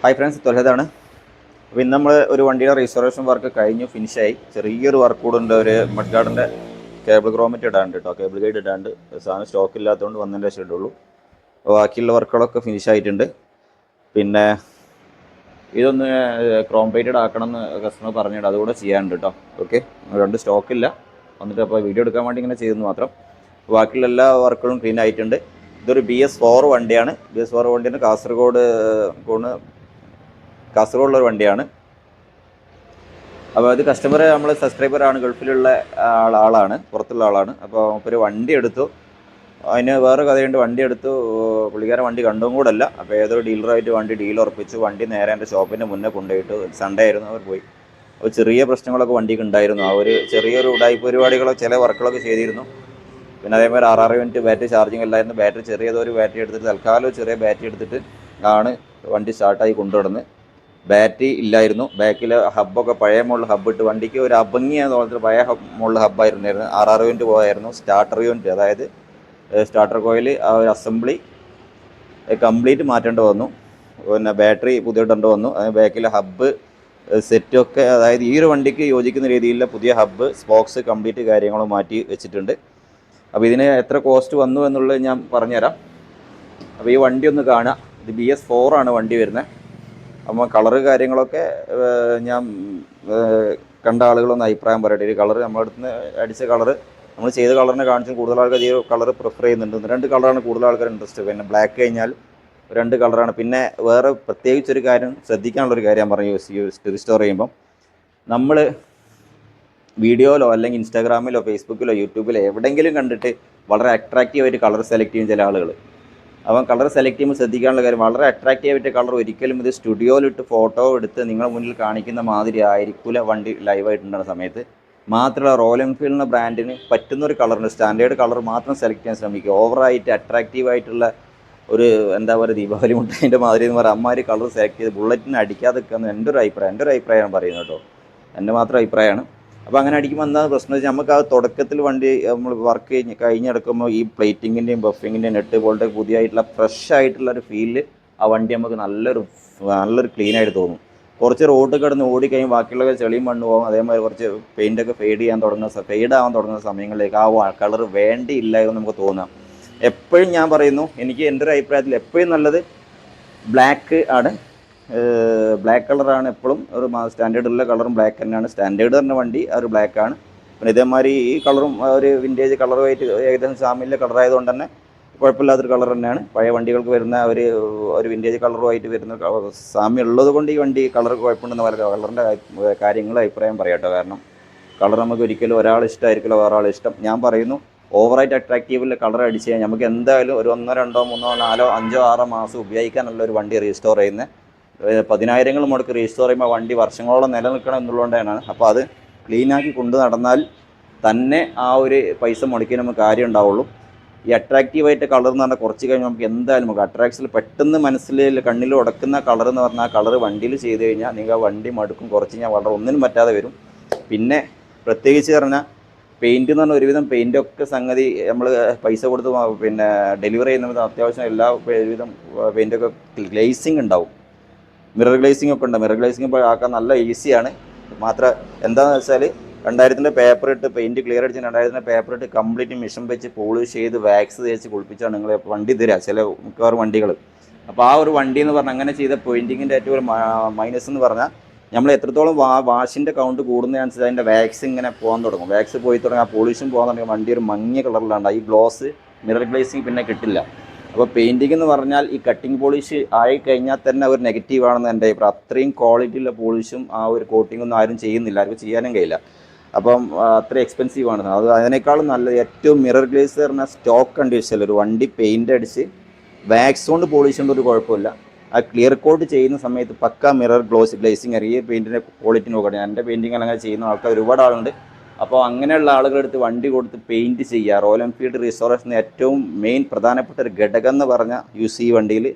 Hi friends, തൊലഹദാണ്. അപ്പോൾ ഇന്ന് നമ്മൾ ഒരു വണ്ടിയുടെ റീസ്റ്റോറേഷൻ വർക്ക് കഴിഞ്ഞു, ഫിനിഷായി. ചെറിയൊരു വർക്ക് കൂടെ ഉണ്ട്. ഒരു മഡ് ഗാർഡിൻ്റെ കേബിൾ ഗ്രോമറ്റ് ഇടാണ്ട് കേട്ടോ, കേബിൾ ഗൈഡ് ഇടാണ്ട്. സാധനം സ്റ്റോക്ക് ഇല്ലാത്തതുകൊണ്ട് വന്നതിൻ്റെ ശേഷം ഇടുള്ളൂ. ബാക്കിയുള്ള വർക്കുകളൊക്കെ ഫിനിഷായിട്ടുണ്ട്. പിന്നെ ഇതൊന്ന് ക്രോം പ്ലേറ്റഡ് ആക്കണം എന്ന് കസ്റ്റമർ പറഞ്ഞിട്ട് അതുകൂടെ ചെയ്യാനുണ്ട് കേട്ടോ. ഓക്കെ, രണ്ട് സ്റ്റോക്കില്ല, വന്നിട്ട് അപ്പോൾ വീഡിയോ എടുക്കാൻ വേണ്ടി ഇങ്ങനെ ചെയ്തെന്ന് മാത്രം. ബാക്കിയുള്ള എല്ലാ വർക്കുകളും ക്ലീൻ ആയിട്ടുണ്ട്. ഇതൊരു BS4 വണ്ടിയാണ്. BS4 വണ്ടിയാണ്. കാസർഗോഡുള്ളൊരു വണ്ടിയാണ്. അപ്പോൾ ഇത് കസ്റ്റമർ നമ്മൾ സബ്സ്ക്രൈബറാണ്, ഗൾഫിലുള്ള ആളാണ്, പുറത്തുള്ള ആളാണ്. അപ്പോൾ ഒരു വണ്ടി എടുത്തു, അതിന് വേറെ കഥയുണ്ട്. വണ്ടി എടുത്തു, പുള്ളിക്കാരൻ വണ്ടി കണ്ടും കൂടെ അല്ല. അപ്പോൾ ഏതൊരു ഡീലറായിട്ട് വണ്ടി ഡീൽ ഉറപ്പിച്ചു. വണ്ടി നേരെ എൻ്റെ ഷോപ്പിൻ്റെ മുന്നേ കൊണ്ടുപോയിട്ട്, സൺഡേ ആയിരുന്നു അവർ പോയി. അപ്പോൾ ചെറിയ പ്രശ്നങ്ങളൊക്കെ വണ്ടിക്ക് ഉണ്ടായിരുന്നു. ആ ഒരു ചെറിയൊരു ഉടായ്പ പരിപാടികളോ ചില വർക്കുകളൊക്കെ ചെയ്തിരുന്നു. പിന്നെ അതേപോലെ 6 യൂണിറ്റ് ബാറ്ററി ചാർജിങ് അല്ലായിരുന്നു. ബാറ്ററി ചെറിയതൊരു ബാറ്ററി എടുത്തിട്ട്, തൽക്കാലം ചെറിയ ബാറ്ററി എടുത്തിട്ട് ആണ് വണ്ടി സ്റ്റാർട്ടായി കൊണ്ടുവരുന്നത്. ബാറ്ററി ഇല്ലായിരുന്നു. ബാക്കിൽ ഹബ്ബൊക്കെ പഴയ മോഡൽ ഹബ്ബ് ഇട്ട് വണ്ടിക്ക് ഒരു അഭംഗിയാന്ന് തോന്നുന്നത്. പഴയ മോഡൽ ഹബ്ബായിരുന്നു. 6 യൂണിറ്റ് പോയായിരുന്നു. സ്റ്റാർട്ടർ യൂണിറ്റ്, അതായത് സ്റ്റാർട്ടർ കോയിൽ ആ ഒരു അസംബ്ലി കംപ്ലീറ്റ് മാറ്റേണ്ടി വന്നു. പിന്നെ ബാറ്ററി പുതിയടേണ്ടി വന്നു. ബാക്കിലെ ഹബ്ബ് സെറ്റൊക്കെ, അതായത് ഈ ഒരു വണ്ടിക്ക് യോജിക്കുന്ന രീതിയിലുള്ള പുതിയ ഹബ്ബ്, സ്പോക്സ് കംപ്ലീറ്റ് കാര്യങ്ങളും മാറ്റി വെച്ചിട്ടുണ്ട്. അപ്പോൾ ഇതിന് എത്ര കോസ്റ്റ് വന്നു എന്നുള്ളത് ഞാൻ പറഞ്ഞുതരാം. അപ്പോൾ ഈ വണ്ടി ഒന്ന് കാണുക. ഇത് BS4 ആണ് വണ്ടി വരുന്നത്. അപ്പോൾ കളറ് കാര്യങ്ങളൊക്കെ ഞാൻ കണ്ട ആളുകളൊന്ന് അഭിപ്രായം പറയട്ടെ. ഈ കളറ് നമ്മുടെ അടുത്ത് നിന്ന് അടിച്ച കളറ്, നമ്മൾ ചെയ്ത കളറിനെ കാണിച്ചും കൂടുതൽ ആൾക്കാർ ഈ കളറ് പ്രിഫർ ചെയ്യുന്നുണ്ട്. 2 കളറാണ് കൂടുതൽ ആൾക്കാർ ഇൻട്രസ്റ്റ്. പിന്നെ ബ്ലാക്ക് കഴിഞ്ഞാൽ 2 കളറാണ്. പിന്നെ വേറെ പ്രത്യേകിച്ചൊരു കാര്യം, ശ്രദ്ധിക്കാനുള്ളൊരു കാര്യം ഞാൻ പറഞ്ഞു. റീസ്റ്റോർ ചെയ്യുമ്പം നമ്മൾ വീഡിയോയിലോ അല്ലെങ്കിൽ ഇൻസ്റ്റാഗ്രാമിലോ ഫേസ്ബുക്കിലോ യൂട്യൂബിലോ എവിടെയെങ്കിലും കണ്ടിട്ട് വളരെ അട്രാക്റ്റീവായിട്ട് കളർ സെലക്ട് ചെയ്യും ചില ആളുകൾ. അപ്പം കളർ സെലക്ട് ചെയ്യുമ്പോൾ ശ്രദ്ധിക്കാനുള്ള കാര്യം, വളരെ അട്രാക്റ്റീവായിട്ട് കളർ ഒരിക്കലും ഇത് സ്റ്റുഡിയോയിലിട്ട് ഫോട്ടോ എടുത്ത് നിങ്ങളുടെ മുന്നിൽ കാണിക്കുന്ന മാതിരി ആയിരിക്കില്ല വണ്ടി ലൈവായിട്ടുണ്ടാകുന്ന സമയത്ത്. മാത്രമല്ല, റോയൽ എൻഫീൽഡിൻ്റെ ബ്രാൻഡിന് പറ്റുന്നൊരു കളറിന് സ്റ്റാൻഡേർഡ് കളർ മാത്രം സെലക്ട് ചെയ്യാൻ ശ്രമിക്കുക. ഓവറായിട്ട് അട്രാക്റ്റീവായിട്ടുള്ള ഒരു എന്താ പറയുക, ദീപാവലി മുട്ടായിൻ്റെ മാതിരി എന്ന് പറയുക, അമ്മാതിരി കളർ സെലക്ട് ചെയ്ത് ബുള്ളറ്റിന് അടിക്കാതെ നിൽക്കുന്ന എൻ്റെ ഒരു അഭിപ്രായമാണ് പറയുന്നത് കേട്ടോ. എൻ്റെ മാത്രം അഭിപ്രായമാണ്. അപ്പോൾ അങ്ങനെ അടിക്കുമ്പോൾ എന്താ പ്രശ്നം വെച്ചാൽ, നമുക്ക് ആ തുടക്കത്തിൽ വണ്ടി നമ്മൾ വർക്ക് കഴിഞ്ഞെടുക്കുമ്പോൾ ഈ പ്ലേറ്റിങ്ങിൻ്റെയും ബഫിങ്ങിൻ്റെയും നെറ്റ് ബോൾട്ട് പുതിയതായിട്ടുള്ള ഫ്രഷ് ആയിട്ടുള്ള ഒരു ഫീല് ആ വണ്ടി നമുക്ക് നല്ലൊരു ക്ലീനായിട്ട് തോന്നും. കുറച്ച് റോഡ് കിടന്ന് ഓടിക്കഴിഞ്ഞ് ബാക്കിയുള്ള ചെളിയും മണ്ണ് പോകും. അതേമാതിരി കുറച്ച് പെയിൻ്റൊക്കെ ഫെയ്ഡ് ആവാൻ തുടങ്ങുന്ന സമയങ്ങളിലേക്ക് ആ കളർ വേണ്ടിയില്ല എന്ന് നമുക്ക് തോന്നാം. എപ്പോഴും ഞാൻ പറയുന്നു, എനിക്ക് എൻ്റെ ഒരു അഭിപ്രായത്തിൽ എപ്പോഴും നല്ലത് ബ്ലാക്ക് ആണ്. ബ്ലാക്ക് കളറാണ് എപ്പോഴും ഒരു സ്റ്റാൻഡേർഡുള്ള കളറും ബ്ലാക്ക് തന്നെയാണ്. സ്റ്റാൻഡേർഡ് പറഞ്ഞ വണ്ടി ആ ഒരു ബ്ലാക്കാണ്. പിന്നെ ഇതേമാതിരി ഈ കളറും ഒരു വിൻറ്റേജ് കളറുമായിട്ട് ഏകദേശം സാമ്യമുള്ള കളറായതുകൊണ്ട് തന്നെ കുഴപ്പമില്ലാത്തൊരു കളർ തന്നെയാണ്. പഴയ വണ്ടികൾക്ക് വരുന്ന ഒരു വിൻറ്റേജ് കളറുമായിട്ട് വരുന്ന സാമ്യം ഉള്ളത് കൊണ്ട് ഈ വണ്ടി കളർ കുഴപ്പമുണ്ടെന്ന് പറയുക. കളറിൻ്റെ കാര്യങ്ങൾ അഭിപ്രായം പറയാം കേട്ടോ. കാരണം കളർ നമുക്ക് ഒരിക്കലും ഒരാൾ ഇഷ്ടമായിരിക്കില്ല വേറെ ആൾ ഇഷ്ടം. ഞാൻ പറയുന്നു, ഓവറായിട്ട് അട്രാക്റ്റീവുള്ള കളർ അടിച്ച് കഴിഞ്ഞാൽ നമുക്ക് എന്തായാലും ഒരു 1, 2, 3, 4, 5, 6 മാസം ഉപയോഗിക്കാനുള്ള ഒരു വണ്ടി റീസ്റ്റോർ ചെയ്യുന്നത് 10,000 മുടക്ക് റീസ്റ്റോർ ചെയ്യുമ്പോൾ വണ്ടി വർഷങ്ങളോളം നിലനിൽക്കണം എന്നുള്ളതുകൊണ്ടാണ്. അപ്പോൾ അത് ക്ലീനാക്കി കൊണ്ടു നടന്നാൽ തന്നെ ആ ഒരു പൈസ മുടക്കി നമുക്ക് കാര്യം ഉണ്ടാവുള്ളൂ. ഈ അട്രാക്റ്റീവായിട്ട് കളർ എന്ന് പറഞ്ഞാൽ കുറച്ച് കഴിഞ്ഞാൽ നമുക്ക് എന്തായാലും നമുക്ക് അട്രാക്ഷൻ പെട്ടെന്ന് കണ്ണിൽ ഉടക്കുന്ന കളർ എന്ന് പറഞ്ഞാൽ ആ കളർ വണ്ടിയിൽ ചെയ്ത് കഴിഞ്ഞാൽ നിങ്ങൾ ആ വണ്ടി മടുക്കും. കുറച്ച് കഴിഞ്ഞാൽ വളരെ ഒന്നിനും പറ്റാതെ വരും. പിന്നെ പ്രത്യേകിച്ച് പറഞ്ഞാൽ പെയിൻറ്റ് എന്ന് പറഞ്ഞാൽ ഒരുവിധം പെയിൻറ്റൊക്കെ സംഗതി നമ്മൾ പൈസ കൊടുത്ത് പിന്നെ ഡെലിവറി ചെയ്യുന്നത് അത്യാവശ്യം എല്ലാ ഒരുവിധം പെയിൻറ്റൊക്കെ ഗ്ലേസിങ് ഉണ്ടാവും. മിറർ ഗ്ലേസിംഗ് ഒക്കെ ഉണ്ട്. മിറർ ഗ്ലേസിംഗ് ഇപ്പോൾ ആക്കാൻ നല്ല ഈസിയാണ്. മാത്രം എന്താണെന്ന് വെച്ചാൽ 2000 പേപ്പർ ഇട്ട് പെയിൻറ്റ് ക്ലിയർ അടിച്ച് 2000 പേപ്പർ ഇട്ട് കംപ്ലീറ്റ് മിഷൻ വെച്ച് പോളിഷ് ചെയ്ത് വാക്സ് തേച്ച് കുളിപ്പിച്ചാണ് നിങ്ങൾ വണ്ടി തരിക ചില മിക്കവാറും വണ്ടികൾ. അപ്പോൾ ആ ഒരു വണ്ടി എന്ന് പറഞ്ഞാൽ അങ്ങനെ ചെയ്ത പെയിൻറ്റിങ്ങിൻ്റെ ഏറ്റവും ഒരു മൈനസ് എന്ന് പറഞ്ഞാൽ, നമ്മൾ എത്രത്തോളം വാഷിൻ്റെ കൗണ്ട് കൂടുന്നതനുസരിച്ച് അതിൻ്റെ വാക്സ് ഇങ്ങനെ പോകാൻ തുടങ്ങും. വാക്സ് പോയി തുടങ്ങി ആ പോളിഷും പോകാൻ തുടങ്ങി വണ്ടി ഒരു മങ്ങിയ കളറിലാണ്. ഈ ഗ്ലോസ് മിറർ ഗ്ലേസിങ് പിന്നെ കിട്ടില്ല. അപ്പോൾ പെയിൻറ്റിംഗ് എന്ന് പറഞ്ഞാൽ ഈ കട്ടിങ് പോളിഷ് ആയി കഴിഞ്ഞാൽ തന്നെ ഒരു നെഗറ്റീവാണെന്ന് എൻ്റെ അഭിപ്രായം. അത്രയും ക്വാളിറ്റിയുള്ള പോളിഷും ആ ഒരു കോട്ടിങ്ങൊന്നും ആരും ചെയ്യുന്നില്ല, ആർക്കും ചെയ്യാനും കഴിയില്ല. അപ്പം അത്ര എക്സ്പെൻസീവാണ്. അതിനേക്കാളും നല്ലത് ഏറ്റവും മിറർ ഗ്ലേസ് പറഞ്ഞാൽ സ്റ്റോക്ക് കണ്ടീഷനിൽ ഒരു വണ്ടി പെയിൻ്റ് അടിച്ച് വാക്സ് കൊണ്ട് പോളിഷ് ചെയ്യുമ്പോൾ ഒരു കുഴപ്പമില്ല. ആ ക്ലിയർ കോട്ട് ചെയ്യുന്ന സമയത്ത് പക്ക മിറർ ഗ്ലേസിങ് അറിയ പെയിൻറ്റിൻ്റെ ക്വാളിറ്റി നോക്കണം. എൻ്റെ പെയിൻറ്റിങ് അങ്ങനെ ചെയ്യുന്ന ആൾക്കാർ ഒരുപാട് ആളുണ്ട്. അപ്പോൾ അങ്ങനെയുള്ള ആളുകളെടുത്ത് വണ്ടി കൊടുത്ത് പെയിൻറ്റ് ചെയ്യുക. റോയൽ എൻഫീൽഡ് റീസ്റ്റോറേഷന് ഏറ്റവും മെയിൻ പ്രധാനപ്പെട്ട ഒരു ഘടകം എന്ന് പറഞ്ഞാൽ ഈ വണ്ടിയിൽ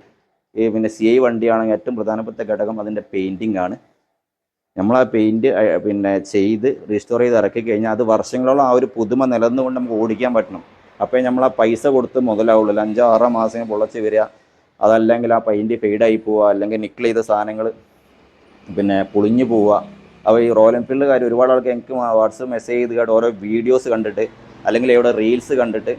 പിന്നെ CI വണ്ടിയാണെങ്കിൽ ഏറ്റവും പ്രധാനപ്പെട്ട ഘടകം അതിൻ്റെ പെയിൻറ്റിംഗ് ആണ്. നമ്മൾ ആ പെയിൻറ്റ് പിന്നെ ചെയ്ത് റീസ്റ്റോർ ചെയ്ത് ഇറക്കി കഴിഞ്ഞാൽ അത് വർഷങ്ങളോളം ആ ഒരു പുതുമ നിലനിന്നുകൊണ്ട് നമുക്ക് ഓടിക്കാൻ പറ്റണം. അപ്പോൾ നമ്മൾ ആ പൈസ കൊടുത്ത് മുതലാവുള്ളൂ. 5-6 മാസം പൊളച്ച് വരിക, അതല്ലെങ്കിൽ ആ പെയിൻറ്റ് ഫെയ്ഡായി പോവുക, അല്ലെങ്കിൽ നിക്കിൾ ചെയ്ത സാധനങ്ങൾ പിന്നെ പൊളിഞ്ഞു പോവുക. അപ്പോൾ ഈ റോയൽ എൻഫീൽഡ് കാര്യം ഒരുപാട് ആൾക്ക് എനിക്ക് വാട്സപ്പ് മെസ്സേജ് ചെയ്ത് കേട്ട് ഓരോ വീഡിയോസ് കണ്ടിട്ട് അല്ലെങ്കിൽ ഇവിടെ റീൽസ് കണ്ടിട്ട്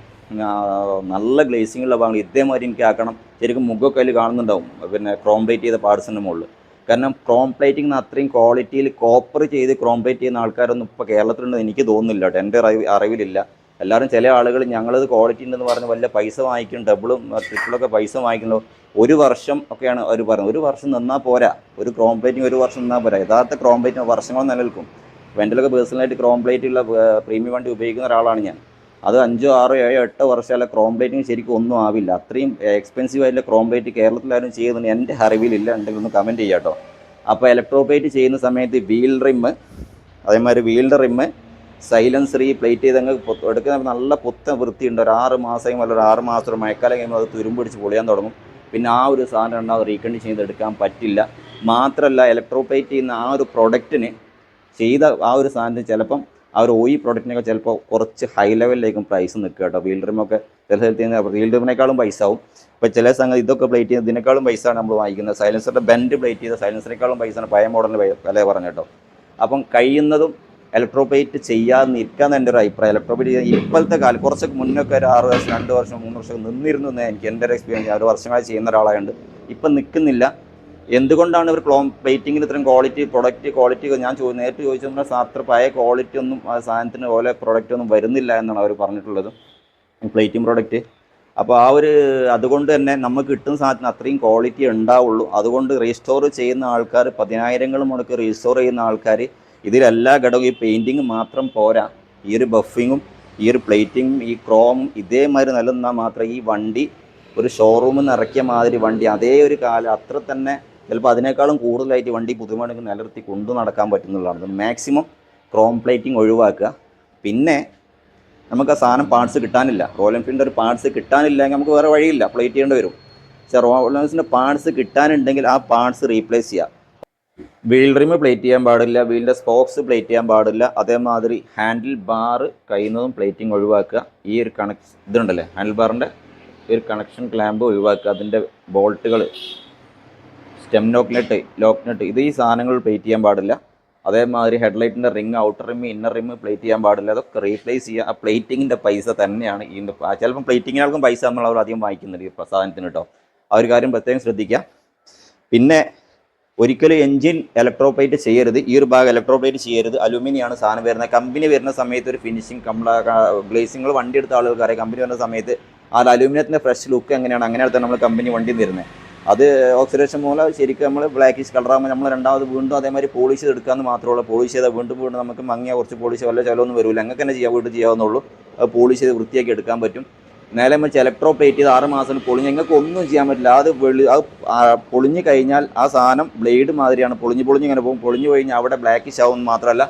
നല്ല ഗ്ലേസിങ്ങുള്ള ഭാഗങ്ങൾ ഇതേമാതിരി എനിക്ക് ആക്കണം. ശരിക്കും മുഖമൊക്കെ അതിൽ കാണുന്നുണ്ടാവും, പിന്നെ ക്രോം പ്ലേറ്റ് ചെയ്ത പാർട്സിൻ്റെ മുകളിൽ. കാരണം ക്രോം പ്ലേറ്റിംഗ് അത്രയും ക്വാളിറ്റിയിൽ കോപ്പർ ചെയ്ത് ക്രോം പ്ലേറ്റ് ചെയ്യുന്ന ആൾക്കാരൊന്നും ഇപ്പോൾ കേരളത്തിലുണ്ടെന്ന് എനിക്ക് തോന്നുന്നില്ല കേട്ടോ, എൻ്റെ അറിവിലില്ല. എല്ലാവരും ചില ആളുകൾ ഞങ്ങളത് ക്വാളിറ്റി ഉണ്ടെന്ന് പറഞ്ഞ് വല്ല പൈസ വാങ്ങിക്കും, ഡബിളും ട്രിപ്പിളൊക്കെ പൈസ വാങ്ങിക്കുന്നു. ഒരു വർഷം ഒക്കെയാണ് അവർ പറയുന്നത്. ഒരു വർഷം നിന്നാൽ പോരാ, ഒരു ക്രോം പ്ലേറ്റിംഗ് ഒരു വർഷം നിന്നാൽ പോരാ. യഥാർത്ഥ ക്രോം പ്ലേറ്റിംഗ് വർഷങ്ങൾ നിലനിൽക്കും. വെൻ്റിലൊക്കെ പേഴ്സണലായിട്ട് ക്രോം പ്ലേറ്റ് ഉള്ള പ്രീമിയം വണ്ടി ഉപയോഗിക്കുന്ന ഒരാളാണ് ഞാൻ. അത് 5, 6, 7, 8 വർഷമല്ല ക്രോം പ്ലേറ്റിംഗ് ശരിക്കും ഒന്നും ആവില്ല. അത്രയും എക്സ്പെൻസീവ് ആയിട്ടുള്ള ക്രോം പ്ലേറ്റ് കേരളത്തിലാരും ചെയ്യുന്നത് എൻ്റെ അറിവിലില്ല. ഉണ്ടെങ്കിൽ ഒന്ന് കമൻറ്റ് ചെയ്യാം കേട്ടോ. അപ്പോൾ ഇലക്ട്രോ പ്ലേറ്റ് ചെയ്യുന്ന സമയത്ത് വീൽ റിമ്മ്, അതേമാതിരി വീലിൻ്റെ റിമ്മ്, സൈലൻസർ ഈ പ്ലേറ്റ് ചെയ്ത് അങ്ങ് എടുക്കുന്ന നല്ല പുത്തൻ വൃത്തിയുണ്ട്. ഒരു 6 മാസം അല്ല, ഒരു 6 മാസം ഒരു മഴക്കാലം കഴിയുമ്പോൾ അത് തുരുമ്പ് പിടിച്ച് പൊളിയാൻ തുടങ്ങും. പിന്നെ ആ ഒരു സാധനം ഉണ്ടാവും, റീകണ്ടീഷൻ ചെയ്തെടുക്കാൻ പറ്റില്ല. മാത്രമല്ല ഇലക്ട്രോ പ്ലേറ്റ് ചെയ്യുന്ന ആ ഒരു പ്രൊഡക്റ്റിന് ചെയ്ത ആ ഒരു സാധനത്തിന് ചിലപ്പം ആ ഒരു ഓയി പ്രൊഡക്റ്റിനൊക്കെ ചിലപ്പോൾ കുറച്ച് ഹൈ ലെവലിലേക്കും പ്രൈസ് നിൽക്കുക കേട്ടോ. വീൽ റിമൊക്കെ ചില സ്ഥലത്ത് നിന്ന് വീൽ റിമിനേക്കാളും പൈസ ആവും. ഇപ്പോൾ ചില സംഗതി ഇതൊക്കെ പ്ലേറ്റ് ചെയ്യുന്നതിനേക്കാളും പൈസയാണ് നമ്മൾ വാങ്ങിക്കുന്നത്. സൈലൻസറിൻ്റെ ബെൻഡ് പ്ലേറ്റ് ചെയ്ത സൈലൻസറിനേക്കാളും പൈസയാണ് പഴയ മോഡലിന് വില പറഞ്ഞു കേട്ടോ. അപ്പം കഴിയുന്നതും ഇലക്ട്രോ പ്ലേറ്റ് ചെയ്യാതെ നിൽക്കാന്ന് എൻ്റെ ഒരു അഭിപ്രായം. ഇലക്ട്രോ പ്ലേറ്റ് ചെയ്യാൻ ഇപ്പോഴത്തെ കാലം, കുറച്ചൊക്കെ മുന്നൊക്കെ ഒരു 6 വർഷം 2 വർഷം 3 വർഷം നിന്നിരുന്നു എന്ന് എനിക്ക് എൻ്റെ ഒരു എക്സ്പീരിയൻസ്. ഒരു വർഷമായി ചെയ്യുന്ന ഒരാളായതുകൊണ്ട് ഇപ്പം നിൽക്കുന്നില്ല. എന്തുകൊണ്ടാണ് ഇവർ പ്ലേറ്റിങ്ങിൽ ഇത്രയും ക്വാളിറ്റി ഞാൻ നേരിട്ട് ചോദിച്ചപ്പോൾ അത്ര പഴയ ക്വാളിറ്റി ഒന്നും ആ സാധനത്തിന് പോലെ പ്രൊഡക്റ്റ് ഒന്നും വരുന്നില്ല എന്നാണ് അവർ പറഞ്ഞിട്ടുള്ളത്, പ്ലേറ്റിംഗ് പ്രൊഡക്റ്റ്. അപ്പോൾ അതുകൊണ്ട് തന്നെ നമുക്ക് കിട്ടുന്ന സാധനത്തിന് അത്രയും ക്വാളിറ്റി ഉണ്ടാവുള്ളൂ. അതുകൊണ്ട് റീസ്റ്റോർ ചെയ്യുന്ന ആൾക്കാർ 10,000 മുടക്ക് റീസ്റ്റോർ ചെയ്യുന്ന ആൾക്കാർ ഇതിലെല്ലാ ഘടകവും, ഈ പെയിൻറ്റിങ് മാത്രം പോരാ, ഈ ഒരു ബഫിങ്ങും ഈ ഒരു പ്ലേറ്റിങ്ങും ഈ ക്രോമും ഇതേമാതിരി നിലനിന്നാൽ മാത്രമേ ഈ വണ്ടി ഒരു ഷോറൂമിൽ നിന്ന് ഇറക്കിയ മാതിരി വണ്ടി അതേ ഒരു കാലം അത്ര തന്നെ ചിലപ്പോൾ അതിനേക്കാളും കൂടുതലായിട്ട് വണ്ടി പുതുമടങ്ങ് നിലനിർത്തി കൊണ്ടു നടക്കാൻ പറ്റുന്നതാണ്. മാക്സിമം ക്രോം പ്ലേറ്റിംഗ് ഒഴിവാക്കുക. പിന്നെ നമുക്ക് ആ സാധനം പാർട്സ് കിട്ടാനില്ല, റോയൽ എൻഫീൽഡിൻ്റെ ഒരു പാർട്സ് കിട്ടാനില്ലെങ്കിൽ നമുക്ക് വേറെ വഴിയില്ല, പ്ലേറ്റ് ചെയ്യേണ്ടി വരും. പക്ഷേ റോയൽ എൻഫീൽഡിൻ്റെ പാർട്സ് കിട്ടാനുണ്ടെങ്കിൽ ആ പാർട്സ് റീപ്ലേസ് ചെയ്യുക. വീൽ റിമ് പ്ലേറ്റ് ചെയ്യാൻ പാടില്ല, വീലിൻ്റെ സ്പോക്സ് പ്ലേറ്റ് ചെയ്യാൻ പാടില്ല. അതേമാതിരി ഹാൻഡിൽ ബാർ കഴിയുന്നതും പ്ലേറ്റിംഗ് ഒഴിവാക്കുക. ഈ ഒരു ഇതുണ്ടല്ലേ ഹാൻഡിൽ ബാറിൻ്റെ ഈ ഒരു കണക്ഷൻ ക്ലാമ്പ് ഒഴിവാക്കുക. അതിൻ്റെ ബോൾട്ടുകൾ, സ്റ്റെം ലോക്ക് നട്ട് ഇത് ഈ സാധനങ്ങൾ പ്ലേറ്റ് ചെയ്യാൻ പാടില്ല. അതേമാതിരി ഹെഡ്ലൈറ്റിൻ്റെ ring, outer rim, inner rim plate ചെയ്യാൻ പാടില്ല. അതൊക്കെ റീപ്ലേസ് ചെയ്യുക. ആ പ്ലേറ്റിങ്ങിൻ്റെ പൈസ തന്നെയാണ് ഇതിൻ്റെ. ചിലപ്പം പ്ലേറ്റിങ്ങിനാൾക്കും പൈസ നമ്മൾ അധികം വാങ്ങിക്കുന്നുണ്ട് ഈ സാധനത്തിന് കേട്ടോ. ആ ഒരു കാര്യം പ്രത്യേകം ശ്രദ്ധിക്കുക. പിന്നെ ഒരിക്കലും എൻജിൻ ഇലക്ട്രോ പ്ലേറ്റ് ചെയ്യരുത്. ഈ ഒരു ഭാഗം ഇലക്ട്രോ പ്ലേറ്റ് ചെയ്യരുത്. അലുമിനിയാണ് സാധനം വരുന്നത്. കമ്പനി വരുന്ന സമയത്ത് ഒരു ഫിനിഷിങ് ഗ്ലേസിങ്ങൾ വണ്ടി എടുത്ത ആളുകൾക്ക് അറിയാം. കമ്പനി വരുന്ന സമയത്ത് ആ അലുമിനിയത്തിൻ്റെ ഫ്രഷ് ലുക്ക് അങ്ങനെയാണ് നമ്മൾ കമ്പനി വണ്ടി വരുന്നത്. അത് ഓക്സിഡേഷൻ മൂലം ശരിക്കും നമ്മൾ ബ്ലാക്കിഷ് കളറാകുമ്പോൾ നമ്മൾ രണ്ടാമത് വീണ്ടും അതേമാതിരി പോളിഷ് ചെയ്തെടുക്കാമെന്ന് മാത്രമേ ഉള്ളൂ. പോളിഷ് ചെയ്താൽ വീണ്ടും നമുക്ക് മങ്ങിയ കുറച്ച് പോളിഷ് വല്ല ചിലവൊന്നും വരില്ല. അങ്ങനെ തന്നെ വീണ്ടും ചെയ്യാവുന്നുള്ളൂ. അത് പോളിഷ് ചെയ്ത് വൃത്തിയാക്കി എടുക്കാൻ പറ്റും. നേരെ വെച്ച് ഇലക്ട്രോ പ്ലേറ്റ് ചെയ്ത് 6 മാസം പൊളിഞ്ഞ് നിങ്ങൾക്ക് ഒന്നും ചെയ്യാൻ പറ്റില്ല. അത് പൊളിഞ്ഞ് കഴിഞ്ഞാൽ ആ സാധനം ബ്ലേഡ് മാതിരിയാണ് പൊളിഞ്ഞ് ഇങ്ങനെ പോകും. പൊളിഞ്ഞ് കഴിഞ്ഞാൽ അവിടെ ബ്ലാക്കിഷ് ആവും. മാത്രമല്ല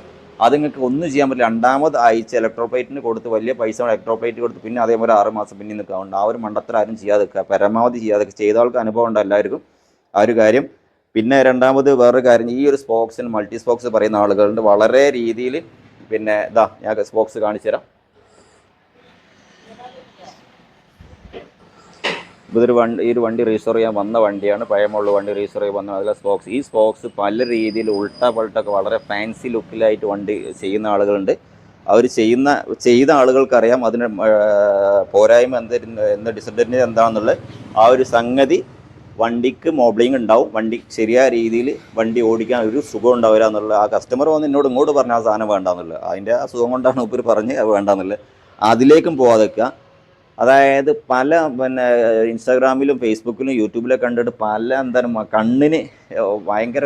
അത് നിങ്ങൾക്ക് ഒന്നും ചെയ്യാൻ പറ്റില്ല. രണ്ടാമത് അയച്ച് ഇലക്ട്രോ പ്ലേറ്റിന് കൊടുത്ത് വലിയ പൈസ ഇലക്ട്രോ പ്ലേറ്റ് കൊടുത്ത് പിന്നെ അതേപോലെ 6 മാസം പിന്നെ നിൽക്കാറുണ്ട്. ആ ഒരു മണ്ടത്തരം ആരും ചെയ്യാതെ നിൽക്കുക, പരമാവധി ചെയ്യാതെ ചെയ്ത ആൾക്ക് അനുഭവം ഉണ്ട് എല്ലാവർക്കും ആ ഒരു കാര്യം. പിന്നെ രണ്ടാമത് വേറൊരു കാര്യം, ഈ ഒരു സ്പോക്സിന് മൾട്ടി സ്പോക്സ് പറയുന്ന ആളുകളുണ്ട് വളരെ രീതിയിൽ. പിന്നെ ഞാൻ സ്പോക്സ് കാണിച്ചു തരാം. ഈ ഒരു വണ്ടി റീസ്റ്റോർ ചെയ്യാൻ വന്ന വണ്ടിയാണ്, പഴയമുള്ള വണ്ടി റീസ്റ്റോർ ചെയ്യാൻ വന്ന അതിലെ സ്പോക്സ്. ഈ സ്പോക്സ് പല രീതിയിൽ ഉൾട്ടാ പൾട്ടൊക്കെ വളരെ ഫാൻസി ലുക്കിലായിട്ട് വണ്ടി ചെയ്യുന്ന ആളുകളുണ്ട്. അവർ ചെയ്ത ആളുകൾക്കറിയാം അതിന് പോരായ്മ എന്ത് ഡിസഡ്വാൻറ്റേജ് എന്താണെന്നുള്ളത്. ആ ഒരു സംഗതി വണ്ടിക്ക് മോബ്ലിങ് ഉണ്ടാവും, വണ്ടി ശരിയായ രീതിയിൽ വണ്ടി ഓടിക്കാൻ ഒരു സുഖം ഉണ്ടാവില്ല എന്നുള്ളത്. ആ കസ്റ്റമർ വന്ന് ഇങ്ങോട്ട് പറഞ്ഞ ആ സാധനം വേണ്ടാന്നുള്ളത്, അതിൻ്റെ ആ സുഖം കൊണ്ടാണ് ഇവർ പറഞ്ഞ് അത് വേണ്ടാന്നുള്ളത്. അതിലേക്കും പോകാതെ വെക്കുക. അതായത് പല ഇൻസ്റ്റാഗ്രാമിലും ഫേസ്ബുക്കിലും യൂട്യൂബിലൊക്കെ കണ്ടിട്ട് പല കണ്ണിന് ഭയങ്കര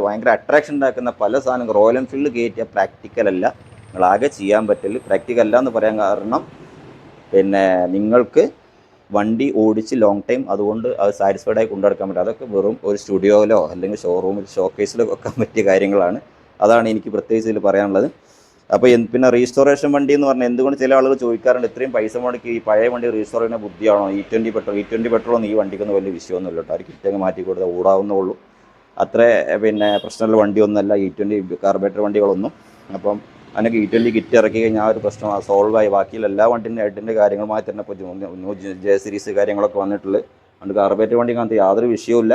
ഭയങ്കര അട്രാക്ഷൻ ഉണ്ടാക്കുന്ന പല സാധനങ്ങൾ റോയൽ എൻഫീൽഡ് കയറ്റിയ പ്രാക്ടിക്കലല്ല. നിങ്ങളാകെ ചെയ്യാൻ പറ്റില്ല. പ്രാക്ടിക്കലല്ല എന്ന് പറയാൻ കാരണം നിങ്ങൾക്ക് വണ്ടി ഓടിച്ച് ലോങ് ടൈം അതുകൊണ്ട് അത് സാറ്റിസ്ഫൈഡ് ആയി കൊണ്ടുനടക്കാൻ പറ്റും. അതൊക്കെ വെറും ഒരു സ്റ്റുഡിയോയിലോ അല്ലെങ്കിൽ ഷോറൂമിൽ ഷോക്കേസിലോ വെക്കാൻ പറ്റിയ കാര്യങ്ങളാണ്. അതാണ് എനിക്ക് പ്രത്യേകിച്ച് ഇതിൽ പറയാനുള്ളത്. അപ്പോൾ പിന്നെ റീസ്റ്റോറേഷൻ വണ്ടി എന്ന് പറഞ്ഞാൽ എന്തുകൊണ്ട് ചില ആളുകൾ ചോദിക്കാറുണ്ട്, ഇത്രയും പൈസ മുടക്കി ഈ പഴയ വണ്ടി റീസ്റ്റോർ ചെയ്യുന്ന ബുദ്ധിയാണോ? E20 പെട്രോളൊന്നും ഈ വണ്ടിക്കൊന്നും വലിയ വിഷയമൊന്നുമില്ല കേട്ടോ. അവർ കിറ്റങ്ങ് മാറ്റി കൊടുത്താൽ ഓടാവുന്നുള്ളൂ. അത്ര പ്രശ്നമുള്ള വണ്ടിയൊന്നുമല്ല E20 കാർബറേറ്റർ വണ്ടികളൊന്നും. അപ്പം അതിനൊക്കെ E20 കിറ്റ് ഇറക്കി കഴിഞ്ഞാൽ ആ ഒരു പ്രശ്നം സോൾവായി. ബാക്കിയുള്ള എല്ലാ വണ്ടിൻ്റെ കാര്യങ്ങളുമായി തന്നെ ഇപ്പോൾ ന്യൂ ജെ സീരീസ് കാര്യങ്ങളൊക്കെ വന്നിട്ടുള്ളത്. അതുകൊണ്ട് കാർബറേറ്റർ വണ്ടിക്കകത്ത് യാതൊരു വിഷയവുമില്ല.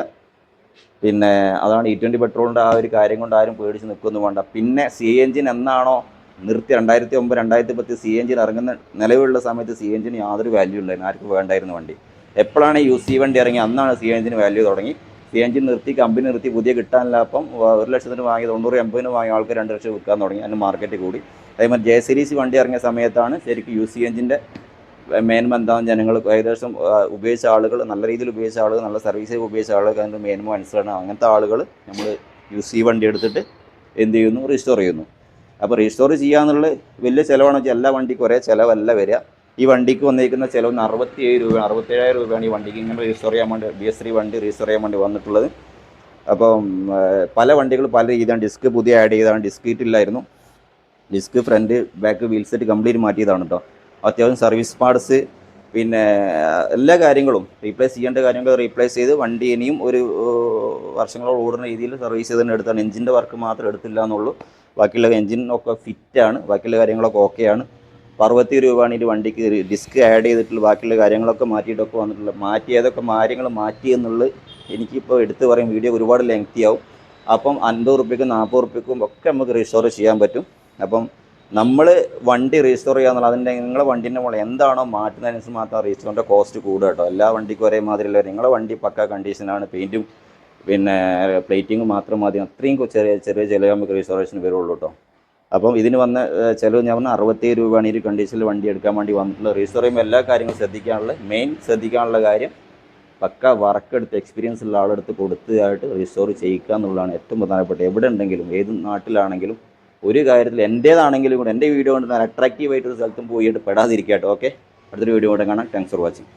പിന്നെ അതാണ് E20 പെട്രോളിൻ്റെ ആ ഒരു കാര്യം കൊണ്ട് ആരും പേടിച്ച് നിൽക്കൊന്നും വേണ്ട. പിന്നെ സി എൻജിൻ എന്നാണോ നിർത്തി 2009 2010 സി എൻജിൻ ഇറങ്ങുന്ന നിലവിലുള്ള സമയത്ത് സി എൻജിന് യാതൊരു വാല്യൂ ഇല്ലായിരുന്നു, ആർക്കും വേണ്ടായിരുന്നു വണ്ടി. എപ്പോഴാണ് യൂസ് വണ്ടി ഇറങ്ങി അന്നാണ് സി എൻജിന് വാല്യൂ തുടങ്ങി. സി എൻജിൻ നിർത്തി കമ്പനി നിർത്തി പുതിയ കിട്ടാനില്ല. അപ്പം 1 ലക്ഷത്തിന് വാങ്ങി 90-80 വാങ്ങിയ ആൾക്ക് 2 ലക്ഷം വിൽക്കാൻ തുടങ്ങി, അതിന് മാർക്കറ്റ് കൂടി. അതേമാതിരി ജെ സീരീസ് വണ്ടി ഇറങ്ങിയ സമയത്താണ് ശരിക്കും യു സി എൻജിൻ്റെ മേന്മ എന്താണെന്ന് ജനങ്ങൾ ഏകദേശം ഉപയോഗിച്ച ആളുകൾ, നല്ല രീതിയിൽ ഉപയോഗിച്ച ആളുകൾ, നല്ല സർവീസ് ഉപയോഗിച്ച ആളുകൾക്ക് അതിൻ്റെ മേന്മ മനസ്സിലാണ്. അങ്ങനത്തെ ആളുകൾ നമ്മൾ യൂസ് വണ്ടി എടുത്തിട്ട് എന്ത് ചെയ്യുന്നു, റീസ്റ്റോർ ചെയ്യുന്നു. അപ്പോൾ റീസ്റ്റോർ ചെയ്യാന്നുള്ള വലിയ ചിലവാണെന്ന് വെച്ചാൽ എല്ലാ വണ്ടിക്കും ഒരേ ചിലവല്ല വരിക. ഈ വണ്ടിക്ക് വന്നിരിക്കുന്ന ചിലവിന് 67 രൂപ 67,000 രൂപയാണ് ഈ വണ്ടിക്ക് ഇങ്ങനെ റീസ്റ്റോർ ചെയ്യാൻ വേണ്ടി BS3 വണ്ടി റീസ്റ്റോർ ചെയ്യാൻ വേണ്ടി വന്നിട്ടുള്ളത്. അപ്പം പല വണ്ടികൾ പല രീതിയാണ്. ഡിസ്ക് പുതിയ ആഡ് ചെയ്തതാണ്, ഡിസ്ക് ഇല്ലായിരുന്നു. Disc front back wheel set complete മാറ്റിയതാണ് കേട്ടോ. അത്യാവശ്യം സർവീസ് പാർട്സ് പിന്നെ എല്ലാ കാര്യങ്ങളും റീപ്ലേസ് ചെയ്യേണ്ട കാര്യങ്ങൾ റീപ്ലേസ് ചെയ്ത് വണ്ടി ഇനിയും ഒരു വർഷങ്ങളോട് ഓടുന്ന രീതിയിൽ സർവീസ് ചെയ്ത് തന്നെ എടുത്താണ്. എഞ്ചിൻ്റെ വർക്ക് മാത്രം എടുത്തില്ല എന്നുള്ളൂ. ബാക്കിയുള്ള എഞ്ചിനൊക്കെ ഫിറ്റാണ്, ബാക്കിയുള്ള കാര്യങ്ങളൊക്കെ ഓക്കെയാണ്. 60 രൂപയാണ് ഈ വണ്ടിക്ക് ഡിസ്ക് ആഡ് ചെയ്തിട്ടുള്ള ബാക്കിയുള്ള കാര്യങ്ങളൊക്കെ മാറ്റിയിട്ടൊക്കെ വന്നിട്ടുള്ളത്. ഏതൊക്കെ കാര്യങ്ങൾ മാറ്റി എന്നുള്ളത് എനിക്കിപ്പോൾ എടുത്ത് പറയും, വീഡിയോ ഒരുപാട് ലെങ്തി ആവും. അപ്പം 50 റുപ്യക്കും 40 റുപ്യക്കും ഒക്കെ നമുക്ക് റീസ്റ്റോർ ചെയ്യാൻ പറ്റും. അപ്പം നമ്മൾ വണ്ടി റീസ്റ്റോർ ചെയ്യുക എന്നുള്ളത് അതിൻ്റെ നിങ്ങളുടെ വണ്ടീൻ്റെ മുകളിൽ എന്താണോ മാറ്റുന്നതിനനുസരിച്ച് മാത്രം റീസ്റ്റോറിൻ്റെ കോസ്റ്റ് കൂടുക കേട്ടോ. എല്ലാ വണ്ടിക്കും ഒരേമാതിരിയല്ല. നിങ്ങളുടെ വണ്ടി പക്ക കണ്ടീഷനാണ്, പെയിൻറ്റും പിന്നെ പ്ലേറ്റിങ് മാത്രം മതി, അത്രയും ചെറിയ ചിലവ് നമുക്ക് റീസ്റ്റോറേഷൻ വരുള്ളൂ കേട്ടോ. അപ്പം ഇതിന് വന്ന ചിലവ് ഞാൻ പറഞ്ഞാൽ 67 രൂപയാണ് ഈ കണ്ടീഷനിൽ വണ്ടി എടുക്കാൻ വേണ്ടി വന്നിട്ടുള്ളത്. റീസ്റ്റോർ ചെയ്യുമ്പോൾ എല്ലാ കാര്യങ്ങളും ശ്രദ്ധിക്കാനുള്ള കാര്യം പക്ക വർക്കെടുത്ത് എക്സ്പീരിയൻസ് ഉള്ള ആളെടുത്ത് കൊടുത്തതായിട്ട് റീസ്റ്റോർ ചെയ്യിക്കുക എന്നുള്ളതാണ് ഏറ്റവും പ്രധാനപ്പെട്ട. എവിടെ ഉണ്ടെങ്കിലും ഏത് നാട്ടിലാണെങ്കിലും ഒരു കാര്യത്തിൽ എൻ്റേതാണെങ്കിലും കൂടെ എൻ്റെ വീഡിയോ കൊണ്ട് ഞാൻ അട്രാക്റ്റീവായിട്ടൊരു സ്ഥലത്തും പോയിട്ട് പെടാതിരിക്കട്ടോ. ഓക്കെ, അടുത്തൊരു വീഡിയോ കൂടെ കാണാം. Thanks for watching.